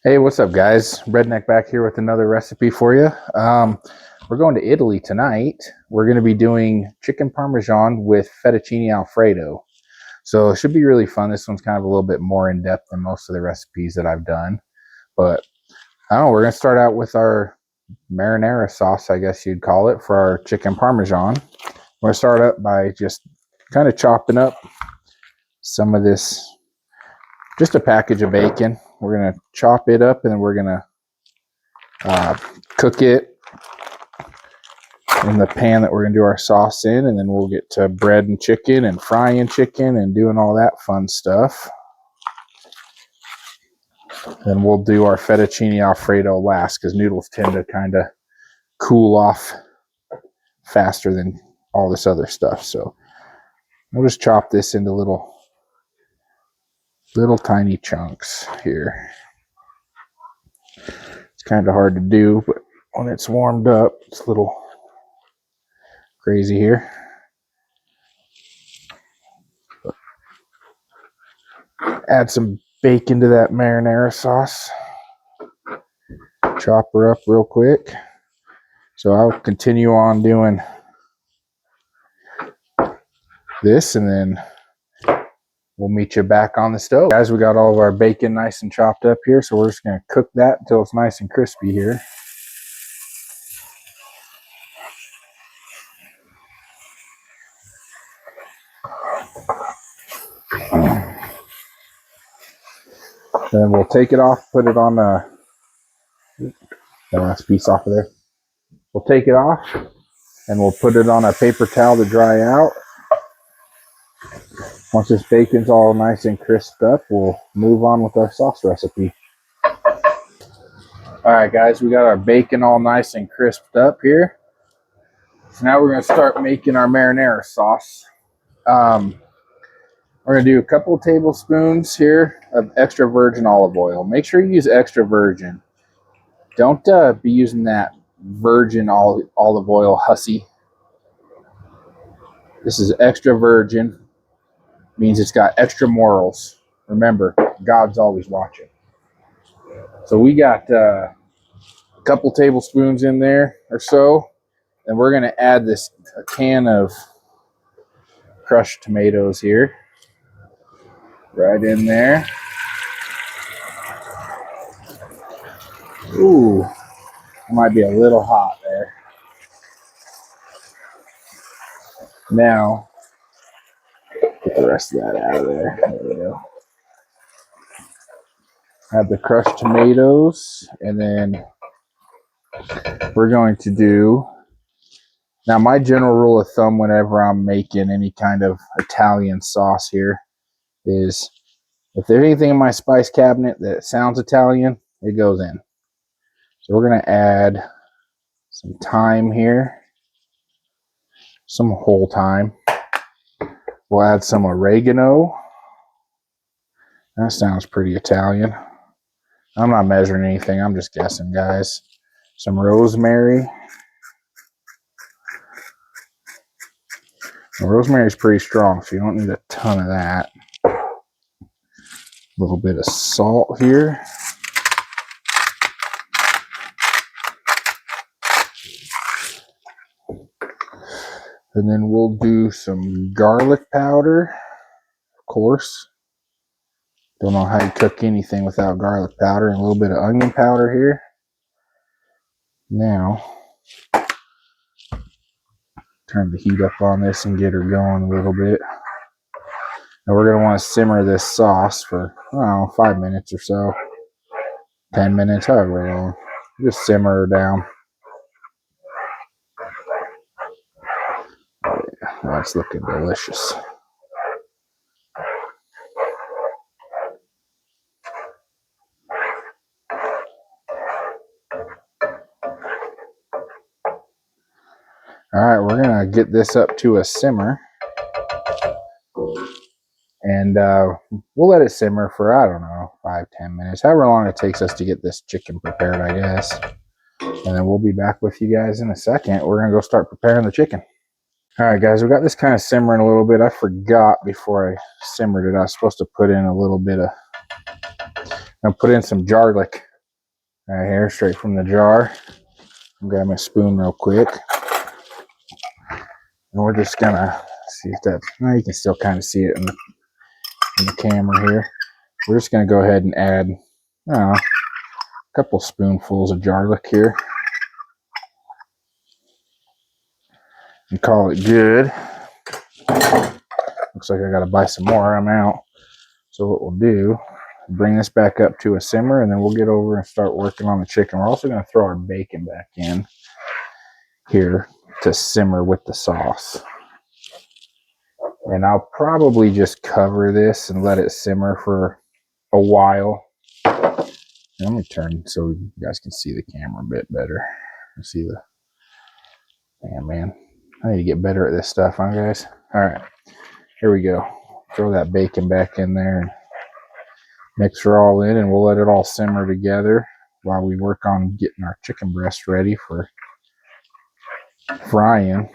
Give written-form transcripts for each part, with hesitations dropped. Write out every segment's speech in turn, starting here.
Hey, what's up, guys? Redneck back here with another recipe for you. We're going to Italy tonight. We're going to be doing chicken parmesan with fettuccine alfredo. So it should be really fun. This one's kind of a little bit more in depth than most of the recipes that I've done. But I don't know, we're going to start out with our marinara sauce, I guess you'd call it, for our chicken parmesan. We're going to start up by just kind of chopping up some of this, just a package of bacon. We're going to chop it up and then we're going to cook it in the pan that we're going to do our sauce in, and then we'll get to bread and chicken and frying chicken and doing all that fun stuff. Then we'll do our fettuccine alfredo last because noodles tend to kind of cool off faster than all this other stuff. So we'll just chop this into little tiny chunks here. It's kind of hard to do, but when it's warmed up, it's a little crazy here. Add some bacon to that marinara sauce. Chop her up real quick. So I'll continue on doing this and then we'll meet you back on the stove. Guys, we got all of our bacon nice and chopped up here, so we're just going to cook that until it's nice and crispy here. Then we'll take it off, put it on a last piece off of there. We'll take it off and we'll put it on a paper towel to dry out. Once this bacon's all nice and crisped up, we'll move on with our sauce recipe. All right, guys, we got our bacon all nice and crisped up here. So now we're going to start making our marinara sauce. We're going to do a couple of tablespoons here of extra virgin olive oil. Make sure you use extra virgin. Don't be using that virgin olive oil hussy. This is extra virgin. Means it's got extra morals. Remember, God's always watching. So we got a couple tablespoons in there or so. And we're going to add a can of crushed tomatoes here. Right in there. Ooh, it might be a little hot there. Now, get the rest of that out of there. There we go. Add the crushed tomatoes, and then we're going to do, now my general rule of thumb whenever I'm making any kind of Italian sauce here is if there's anything in my spice cabinet that sounds Italian, it goes in. So we're going to add some thyme here, some whole thyme. We'll add some oregano. That sounds pretty Italian. I'm not measuring anything, I'm just guessing, guys. Some rosemary. Now, rosemary is pretty strong, so you don't need a ton of that. A little bit of salt here. And then we'll do some garlic powder, of course. Don't know how you cook anything without garlic powder, and a little bit of onion powder here. Now, turn the heat up on this and get her going a little bit. Now we're going to want to simmer this sauce for, I don't know, 5 minutes or so. 10 minutes, however long. Just simmer her down. Yeah, that's looking delicious. All right, we're going to get this up to a simmer. And we'll let it simmer for, I don't know, 5-10 minutes. However long it takes us to get this chicken prepared, I guess. And then we'll be back with you guys in a second. We're going to go start preparing the chicken. All right, guys, we got this kind of simmering a little bit. I forgot before I simmered it, I was supposed to put in a little bit of, put in some garlic right here, straight from the jar. I'm grabbing a spoon real quick. And we're just gonna see if that, well, you can still kind of see it in the camera here. We're just gonna go ahead and add, I don't know, a couple spoonfuls of garlic here. And call it good. Looks like I gotta buy some more, I'm out. So what we'll do, bring this back up to a simmer, and then we'll get over and start working on the chicken. We're also gonna throw our bacon back in here to simmer with the sauce. And I'll probably just cover this and let it simmer for a while. Let me turn so you guys can see the camera a bit better. See the, man, I need to get better at this stuff, huh, guys? All right, here we go. Throw that bacon back in there and mix her all in, and we'll let it all simmer together while we work on getting our chicken breast ready for frying.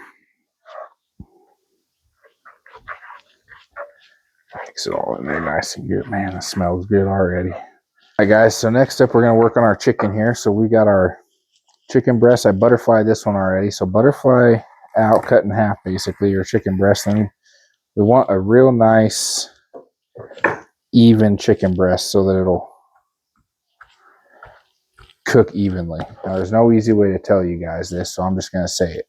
Mix it all in there nice and good. Man, it smells good already. All right, guys, so next up we're going to work on our chicken here. So we got our chicken breast. I butterflied this one already. So butterfly out, cut in half basically, your chicken breast. Then we want a real nice, even chicken breast so that it'll cook evenly. Now, there's no easy way to tell you guys this, so I'm just going to say it.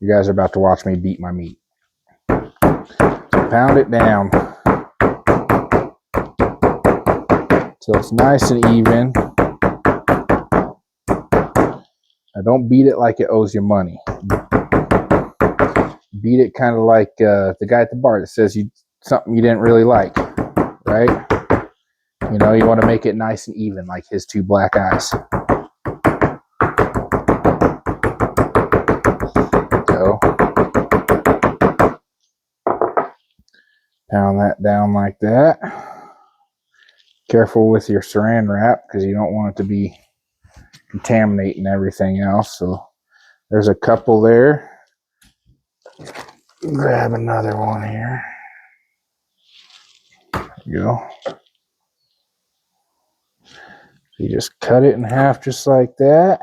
You guys are about to watch me beat my meat. So pound it down till it's nice and even. Now, don't beat it like it owes you money. Beat it kind of like the guy at the bar that says something you didn't really like, right? You know, you want to make it nice and even, like his two black eyes. So, pound that down like that. Careful with your saran wrap because you don't want it to be contaminating everything else. So, there's a couple there. Grab another one here. There you go. You just cut it in half just like that.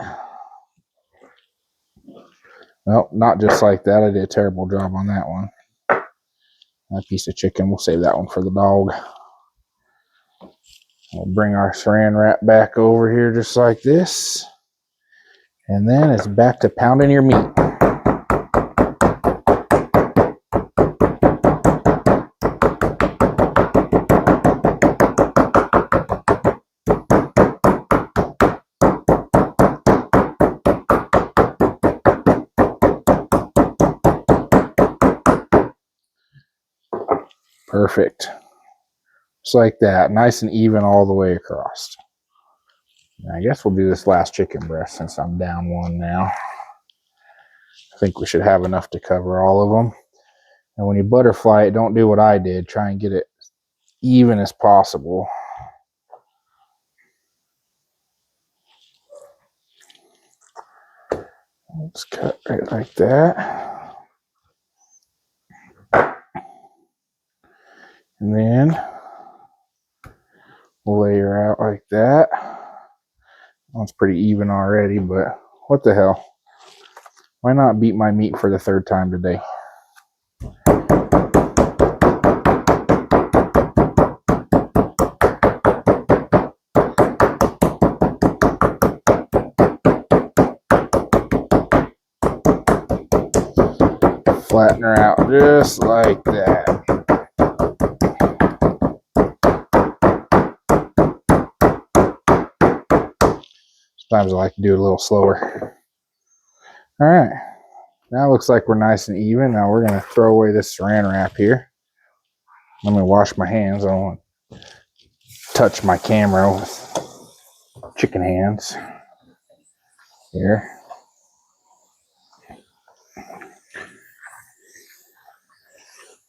Well, not just like that. I did a terrible job on that one. That piece of chicken, we'll save that one for the dog. We'll bring our saran wrap back over here just like this. And then it's back to pounding your meat. Perfect. Just like that. Nice and even all the way across. Now, I guess we'll do this last chicken breast since I'm down one now. I think we should have enough to cover all of them. And when you butterfly it, don't do what I did. Try and get it even as possible. Let's cut right like that. And then we'll layer out like that. Well, it's pretty even already, but what the hell? Why not beat my meat for the third time today? Flatten her out just like that. Sometimes I like to do it a little slower. All right, now it looks like we're nice and even. Now we're gonna throw away this saran wrap here. Let me wash my hands. I don't want to touch my camera with chicken hands here.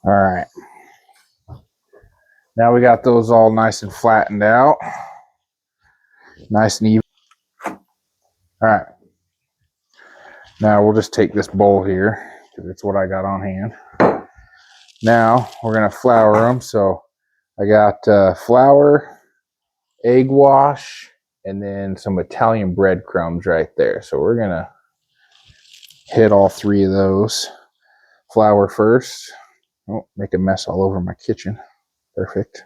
All right. Now we got those all nice and flattened out. Nice and even. All right. Now we'll just take this bowl here because it's what I got on hand. Now we're going to flour them. So I got flour, egg wash, and then some Italian breadcrumbs right there. So we're gonna hit all three of those. Flour first. Oh, make a mess all over my kitchen. Perfect.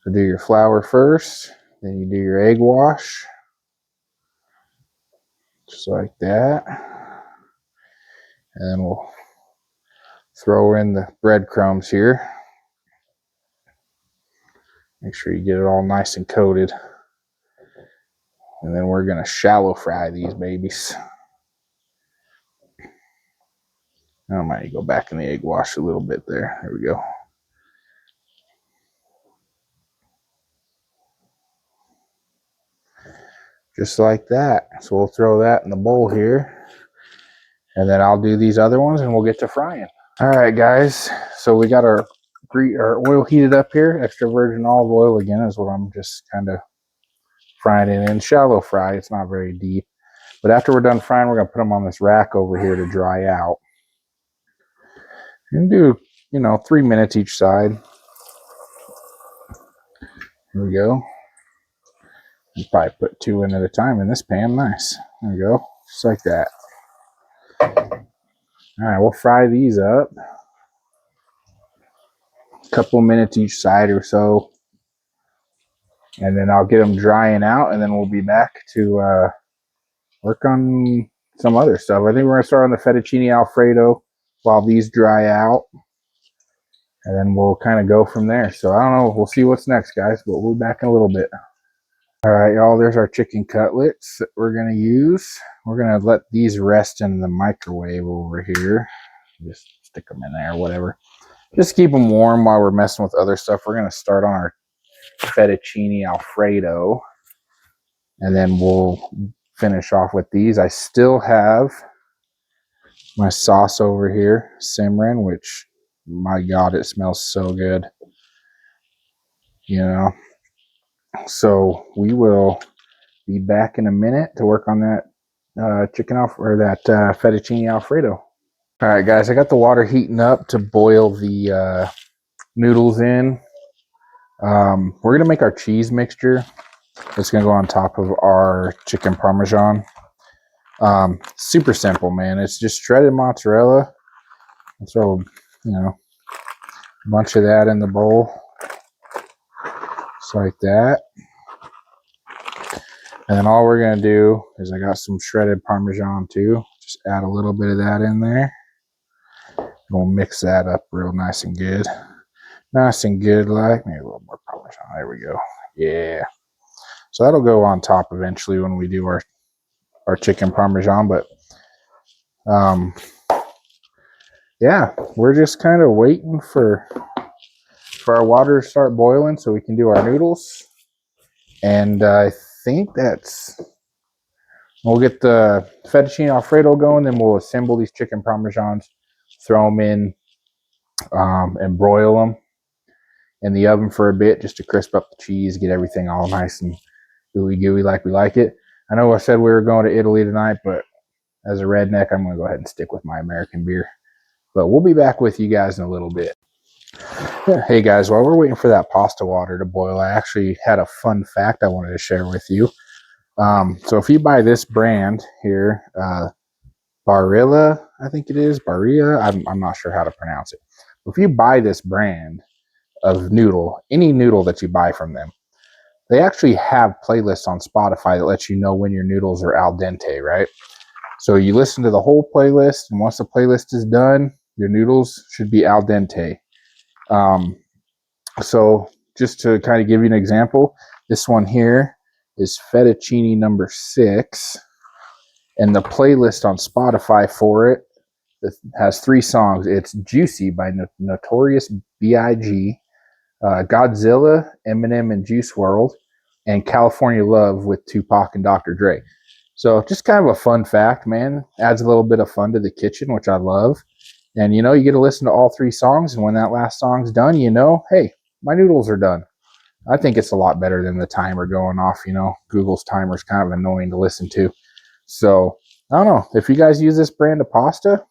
So do your flour first, then you do your egg wash, just like that. And then we'll throw in the breadcrumbs here. Make sure you get it all nice and coated. And then we're gonna shallow fry these babies. I might go back in the egg wash a little bit there. There we go. Just like that. So we'll throw that in the bowl here. And then I'll do these other ones and we'll get to frying. All right, guys. So we got our oil heated up here. Extra virgin olive oil again is what I'm just kind of frying it in. Shallow fry. It's not very deep. But after we're done frying, we're going to put them on this rack over here to dry out. And do, 3 minutes each side. Here we go. You probably put 2 in at a time in this pan. Nice. There we go. Just like that. All right, we'll fry these up. A couple minutes each side or so. And then I'll get them drying out, and then we'll be back to work on some other stuff. I think we're going to start on the fettuccine alfredo while these dry out. And then we'll kind of go from there. So I don't know. We'll see what's next, guys. But we'll be back in a little bit. All right, y'all. There's our chicken cutlets that we're going to use. We're going to let these rest in the microwave over here. Just stick them in there, whatever. Just keep them warm while we're messing with other stuff. We're going to start on our fettuccine alfredo. And then we'll finish off with these. I still have my sauce over here simmering, which, my God, it smells so good. So we will be back in a minute to work on that fettuccine alfredo. All right, guys, I got the water heating up to boil the noodles in. We're gonna make our cheese mixture. It's gonna go on top of our chicken parmesan. Super simple, man. It's just shredded mozzarella. I'll throw, a bunch of that in the bowl, just like that. And then all we're gonna do is, I got some shredded parmesan too. Just add a little bit of that in there. We'll mix that up real nice and good. Nice and good, like maybe a little more parmesan. There we go. Yeah. So that'll go on top eventually when we do our chicken parmesan. But yeah, we're just kind of waiting for our water to start boiling so we can do our noodles. And I think we'll get the fettuccine alfredo going, then we'll assemble these chicken parmesans, throw them in, and broil them in the oven for a bit just to crisp up the cheese, get everything all nice and gooey gooey like we like it. I know I said we were going to Italy tonight, but as a redneck, I'm going to go ahead and stick with my American beer. But we'll be back with you guys in a little bit. Hey guys, while we're waiting for that pasta water to boil, I actually had a fun fact I wanted to share with you. So if you buy this brand here, Barilla, I think it is, Barilla, I'm not sure how to pronounce it. If you buy this brand of noodle, any noodle that you buy from them, they actually have playlists on Spotify that lets you know when your noodles are al dente, right? So you listen to the whole playlist, and once the playlist is done, your noodles should be al dente. So just to kind of give you an example, this one here is fettuccine number 6, and the playlist on Spotify for it has 3 songs. It's Juicy by Notorious B.I.G., Godzilla, Eminem and Juice WRLD, and California Love with Tupac and Dr. Dre. So just kind of a fun fact, man. Adds a little bit of fun to the kitchen, which I love. And you get to listen to all 3 songs, and when that last song's done, hey, my noodles are done. I think it's a lot better than the timer going off. Google's timer is kind of annoying to listen to. So I don't know, if you guys use this brand of pasta,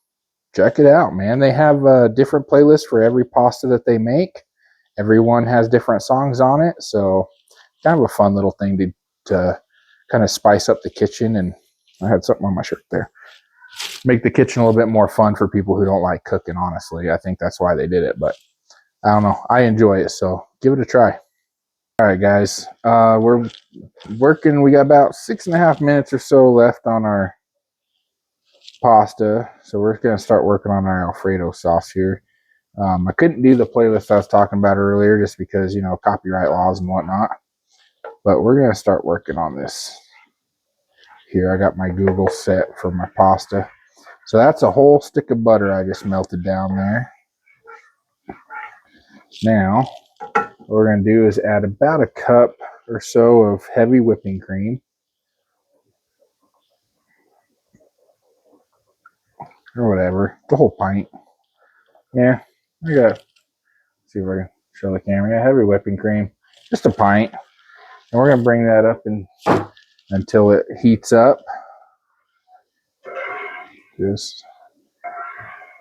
check it out, man. They have a different playlist for every pasta that they make. Everyone has different songs on it, so kind of a fun little thing to kind of spice up the kitchen. And I had something on my shirt there. Make the kitchen a little bit more fun for people who don't like cooking, honestly. I think that's why they did it, but I don't know. I enjoy it, so give it a try. All right, guys. We're working. We got about 6.5 minutes or so left on our pasta, so we're going to start working on our Alfredo sauce here. I couldn't do the playlist I was talking about earlier just because, you know, copyright laws and whatnot, but we're going to start working on this. Here, I got my Google set for my pasta. So that's a whole stick of butter I just melted down there. Now, what we're going to do is add about a cup or so of heavy whipping cream. Or whatever, the whole pint. Yeah, I got, see if I can show the camera. Yeah, heavy whipping cream, just a pint. And we're going to bring that up until it heats up. Just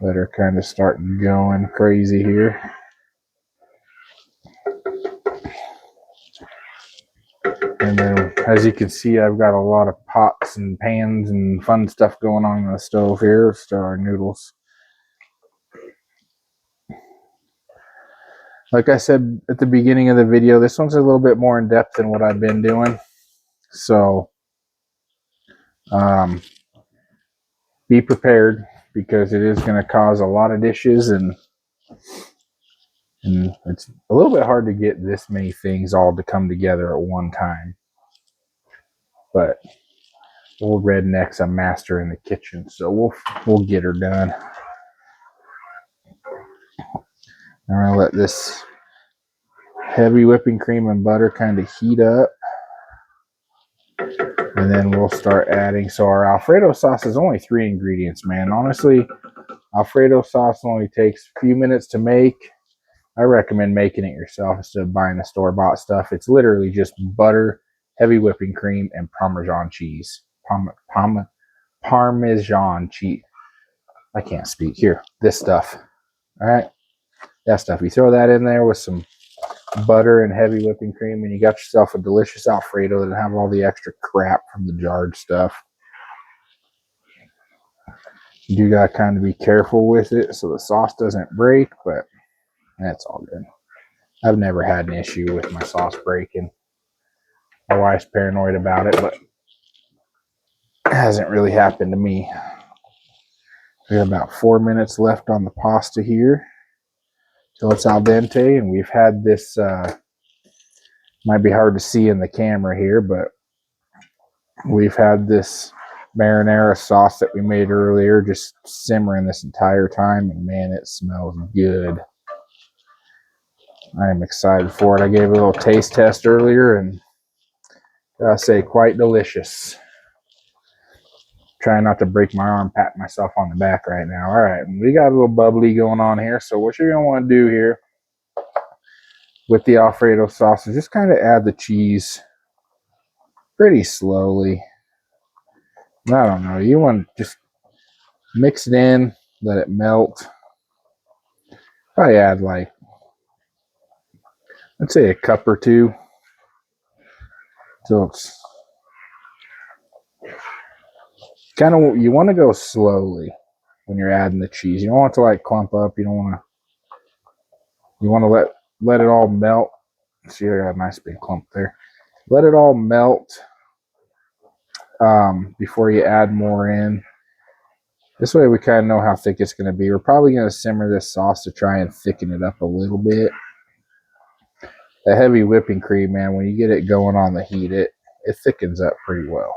let her kind of start going crazy here. And then, as you can see, I've got a lot of pots and pans and fun stuff going on the stove here. Let's start our noodles. Like I said at the beginning of the video, this one's a little bit more in depth than what I've been doing. So, be prepared because it is going to cause a lot of dishes, and it's a little bit hard to get this many things all to come together at one time. But old redneck's a master in the kitchen, so we'll get her done. I'm gonna let this heavy whipping cream and butter kind of heat up, and then we'll start adding. So our Alfredo sauce is only 3 ingredients, man. Honestly, Alfredo sauce only takes a few minutes to make. I recommend making it yourself instead of buying the store-bought stuff. It's literally just butter, heavy whipping cream, and Parmesan cheese. Parmesan cheese. I can't speak. Here, this stuff. All right, that stuff. You throw that in there with some butter and heavy whipping cream, and you got yourself a delicious Alfredo that have all the extra crap from the jarred stuff. You do got to kind of be careful with it so the sauce doesn't break, but that's all good. I've never had an issue with my sauce breaking. My wife's paranoid about it, but it hasn't really happened to me. We have about 4 minutes left on the pasta here till it's al dente, and we've had this, might be hard to see in the camera here, but we've had this marinara sauce that we made earlier just simmering this entire time, and man, it smells good. I am excited for it. I gave a little taste test earlier, and gotta say, quite delicious. Trying not to break my arm, patting myself on the back right now. All right, we got a little bubbly going on here. So what you're gonna want to do here with the Alfredo sauce is just kind of add the cheese pretty slowly. I don't know. You want to just mix it in, let it melt. Probably add like, let's say a cup or two. So it's kind of, you want to go slowly when you're adding the cheese. You don't want it to like clump up. You don't want to, you want to let it all melt. See, I got a nice big clump there. Let it all melt before you add more in. This way we kind of know how thick it's going to be. We're probably going to simmer this sauce to try and thicken it up a little bit. The heavy whipping cream, man, when you get it going on the heat, it thickens up pretty well.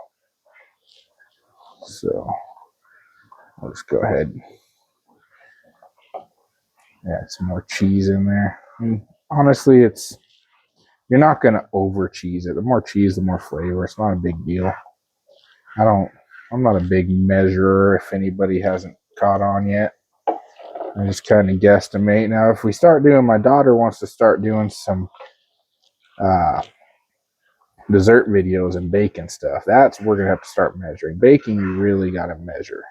So I'll just go ahead and add some more cheese in there. And honestly, you're not going to over cheese it. The more cheese, the more flavor. It's not a big deal. I'm not a big measurer if anybody hasn't caught on yet. I just kind of guesstimate. Now, if we start doing, my daughter wants to start doing some dessert videos and baking stuff. That's we're gonna have to start measuring. Baking, you really got to measure.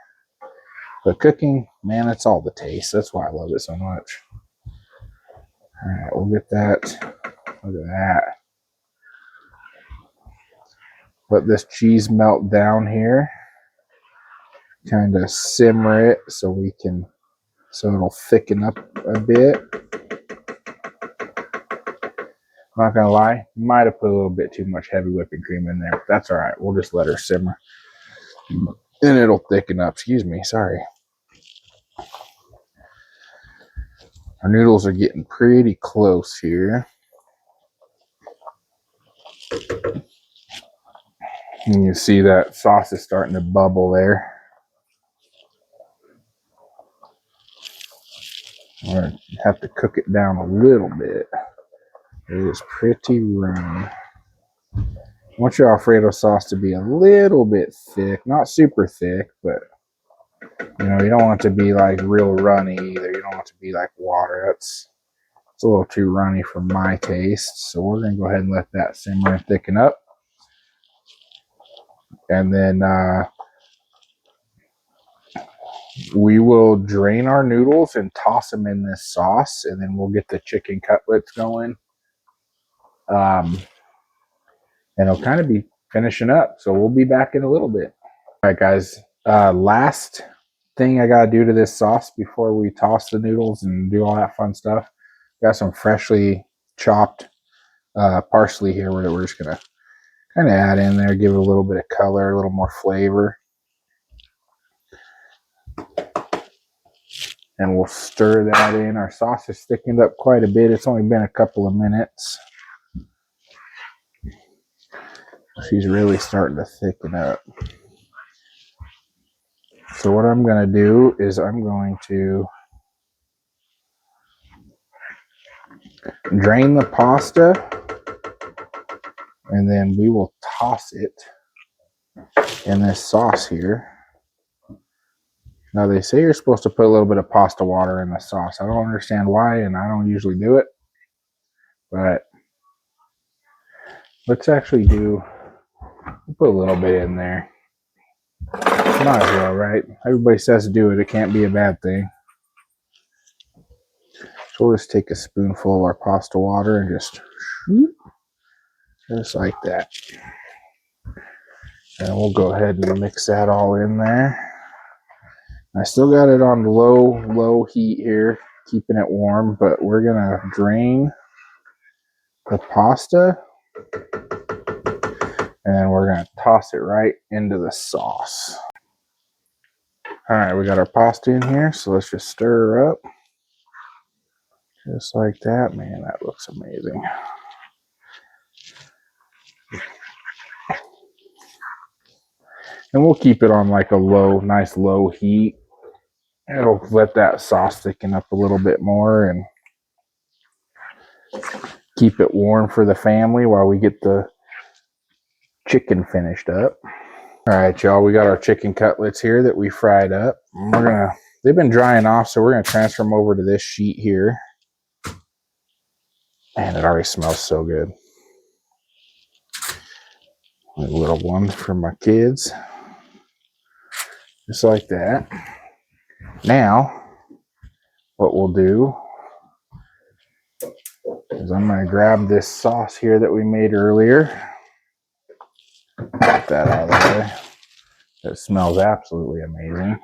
But cooking, man, it's all the taste. That's why I love it so much. All right, we'll get that. Look at that. let this cheese melt down here. Kind of simmer it so it'll thicken up a bit. I'm not gonna lie, might have put a little bit too much heavy whipping cream in there, but that's all right. We'll just let her simmer, and it'll thicken up. Excuse me, sorry. Our noodles are getting pretty close here. And you see that sauce is starting to bubble there. We're gonna have to cook it down a little bit. It is pretty runny. I want your Alfredo sauce to be a little bit thick, not super thick, but you don't want it to be like real runny either. You don't want it to be like water. It's a little too runny for my taste. So we're gonna go ahead and let that simmer and thicken up. And then we will drain our noodles and toss them in this sauce, and then we'll get the chicken cutlets going. And it'll kind of be finishing up. So we'll be back in a little bit. All right, guys. Last thing I got to do to this sauce before we toss the noodles and do all that fun stuff. Got some freshly chopped parsley here that we're just going to kind of add in there, give it a little bit of color, a little more flavor. And we'll stir that in. Our sauce has thickened up quite a bit. It's only been a couple of minutes. She's really starting to thicken up. So what I'm going to do is I'm going to drain the pasta, and then we will toss it in this sauce here. Now they say you're supposed to put a little bit of pasta water in the sauce. I don't understand why, and I don't usually do it. But let's actually put a little bit in there. Might as well, right? Everybody says to do it. It can't be a bad thing. So we'll just take a spoonful of our pasta water and just like that. And we'll go ahead and mix that all in there. I still got it on low heat here, keeping it warm, but we're gonna drain the pasta and then we're gonna toss it right into the sauce. All right, we got our pasta in here, so let's just stir her up. Just like that. Man, that looks amazing. And we'll keep it on like a nice low heat. It'll let that sauce thicken up a little bit more and keep it warm for the family while we get the chicken finished up. All right, y'all, we got our chicken cutlets here that we fried up. They've been drying off, so we're gonna transfer them over to this sheet here. Man, it already smells so good. A little one for my kids. Just like that. Now, what we'll do is I'm going to grab this sauce here that we made earlier. Get that out of the way. It smells absolutely amazing.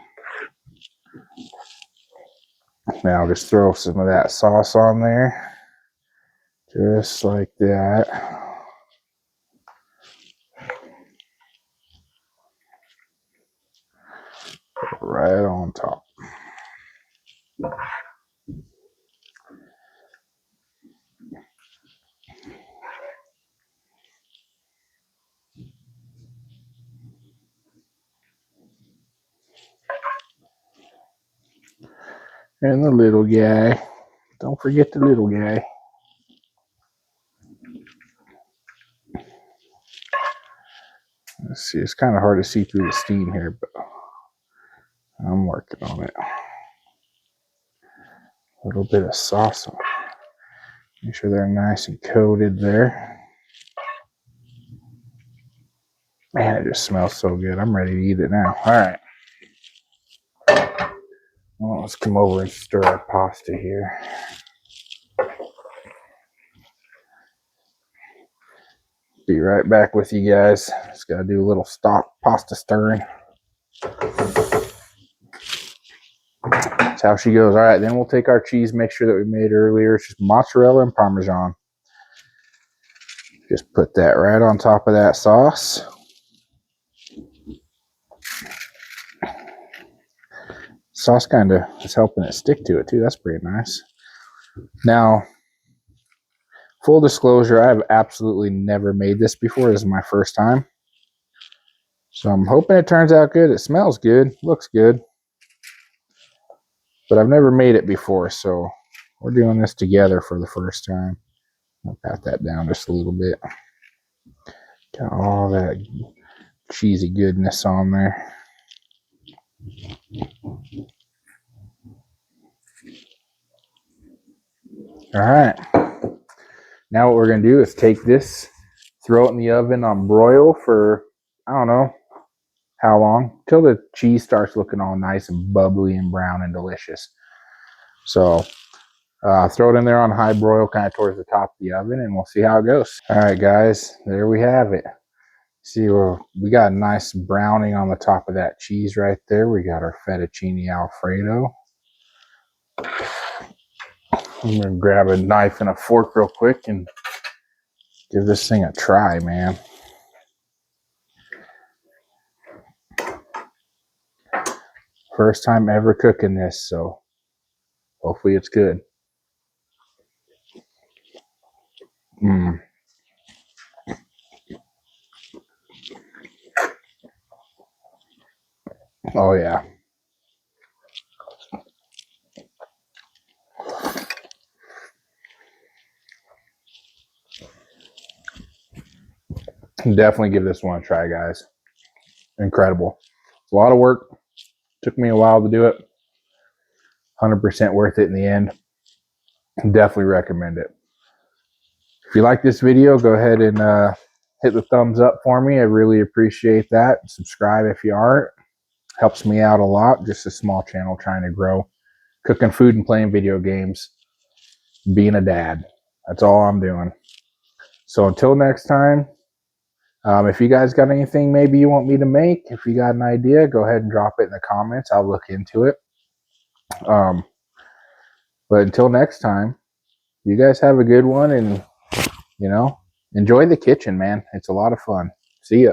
Now I'll just throw some of that sauce on there. Just like that. Right on top. And the little guy. Don't forget the little guy. Let's see, it's kind of hard to see through the steam here, but I'm working on it. A little bit of sauce on. Make sure they're nice and coated there. Man, it just smells so good. I'm ready to eat it now. All right. Well, let's come over and stir our pasta here. Be right back with you guys. Just gotta do a little stock pasta stirring. That's how she goes. All right, then we'll take our cheese mixture that we made earlier. It's just mozzarella and Parmesan. Just put that right on top of that sauce. Sauce kind of is helping it stick to it too. That's pretty nice. Now, full disclosure, I have absolutely never made this before. This is my first time. So I'm hoping it turns out good. It smells good, looks good. But I've never made it before, so we're doing this together for the first time. I'll pat that down just a little bit. Got all that cheesy goodness on there. All right. Now what we're going to do is take this, throw it in the oven on broil for, I don't know how long, till the cheese starts looking all nice and bubbly and brown and delicious. So throw it in there on high broil kind of towards the top of the oven, and we'll see how it goes. All right, guys, there we have it. See, we got a nice browning on the top of that cheese right there. We got our fettuccine alfredo. I'm gonna grab a knife and a fork real quick and give this thing a try, man. First time ever cooking this, so hopefully it's good. Oh yeah. Definitely give this one a try, guys. Incredible. It's a lot of work. Took me a while to do it. 100% worth it in the end. Definitely recommend it. If you like this video, go ahead and hit the thumbs up for me. I really appreciate that. Subscribe if you aren't. Helps me out a lot. Just a small channel trying to grow. Cooking food and playing video games. Being a dad. That's all I'm doing. So until next time, if you guys got anything maybe you want me to make, if you got an idea, go ahead and drop it in the comments. I'll look into it. But until next time, you guys have a good one, and, you know, enjoy the kitchen, man. It's a lot of fun. See ya.